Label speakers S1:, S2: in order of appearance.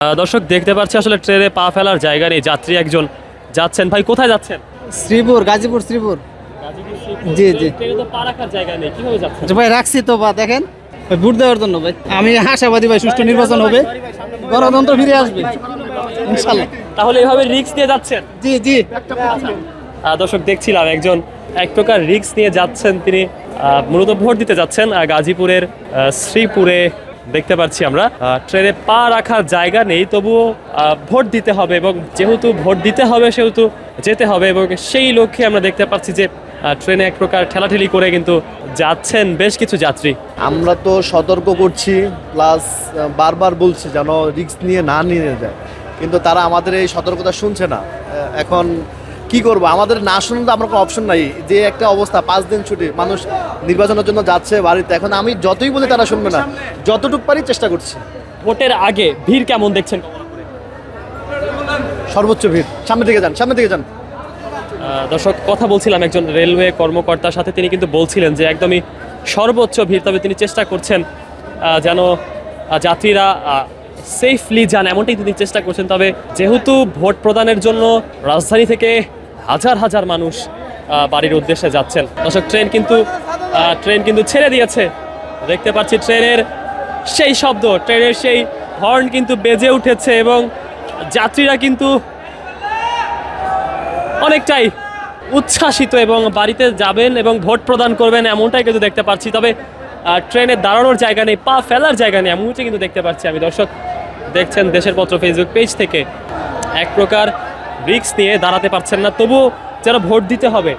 S1: দর্শক দেখতে পাচ্ছি আসলে ট্রেনে পা ফেলার জায়গা নেই, যাত্রী একজন যাচ্ছেন। ভাই কোথায় যাচ্ছেন?
S2: শ্রীপুর, গাজীপুর, শ্রীপুর। জি, জি।
S1: ট্রেনে তো পা রাখার জায়গা নেই, কিভাবে যাচ্ছেন?
S2: ভাই রাখছি তো, বা দেখেন ভাই, ভোট দেওয়ার জন্য ভাই আমি আশাবাদী ভাই সুষ্ঠু নির্বাচন হবে, গণতন্ত্র ফিরে আসবে ইনশাল্লাহ।
S1: তাহলে এভাবে রিস্ক নিয়ে যাচ্ছেন?
S2: জি, জি।
S1: দর্শক দেখছিলাম একজন এক প্রকার রিস্ক নিয়ে যাচ্ছেন, তিনি মূলত ভোট দিতে যাচ্ছেন গাজীপুরের শ্রীপুরে। দেখতে পাচ্ছি আমরা ট্রেনে পা রাখার জায়গা নেই, তবুও ভোট দিতে হবে, এবং যেহেতু ভোট দিতে হবে সেহেতু যেতে হবে, এবং সেই লক্ষ্যে আমরা দেখতে পাচ্ছি যে ট্রেনে এক প্রকার ঠেলাঠেলি করে কিন্তু যাচ্ছেন বেশ কিছু যাত্রী।
S3: আমরা তো সতর্ক করছি, প্লাস বারবার বলছি যেন রিস্ক নিয়ে না নিয়ে যায়, কিন্তু তারা আমাদের এই সতর্কতা শুনছে না। এখন কি করব, আমাদের না শুনলে তো আমার কোনো অপশন নাই। যে একটা অবস্থা, 5 দিন ছুটি, মানুষ নির্বাচনের জন্য যাচ্ছে বাড়িতে, এখন আমি যতই বলি তারা শুনবে না, যতটুকু পারি চেষ্টা করছি।
S1: ভোটের আগে ভিড় কেমন দেখছেন?
S3: সর্বোচ্চ ভিড়, সামনে থেকে যান, সামনে থেকে যান।
S1: দর্শক কথা বলছিলাম একজন রেলওয়ে কর্মকর্তার সাথে, তিনি কিন্তু বলছিলেন যে একদমই সর্বোচ্চ ভিড়, তবে তিনি চেষ্টা করছেন যেন যাত্রীরা সেফলি যান, এমনটাই তিনি চেষ্টা করছেন। তবে যেহেতু ভোট প্রদানের জন্য রাজধানী থেকে হাজার হাজার মানুষ বাড়ির উদ্দেশ্যে যাচ্ছেন, দর্শক ট্রেন কিন্তু ছেড়ে দিয়েছে। দেখতে পাচ্ছি ট্রেনের সেই শব্দ, ট্রেনের সেই হর্ন কিন্তু বেজে উঠেছে, এবং যাত্রীরা কিন্তু অনেকটাই উচ্ছ্বাসিত এবং বাড়িতে যাবেন এবং ভোট প্রদান করবেন এমনটাই কিন্তু দেখতে পাচ্ছি। তবে ট্রেনে দাঁড়ানোর জায়গা নেই, পা ফেলার জায়গা নেই, এমনটাই কিন্তু দেখতে পাচ্ছি আমি। দর্শক দেখছেন দেশের পত্র ফেসবুক পেজ থেকে, এক প্রকার রিস্ক নিয়ে দাঁড়াতে পারছেন না, তবুও যারা ভোট দিতে হবে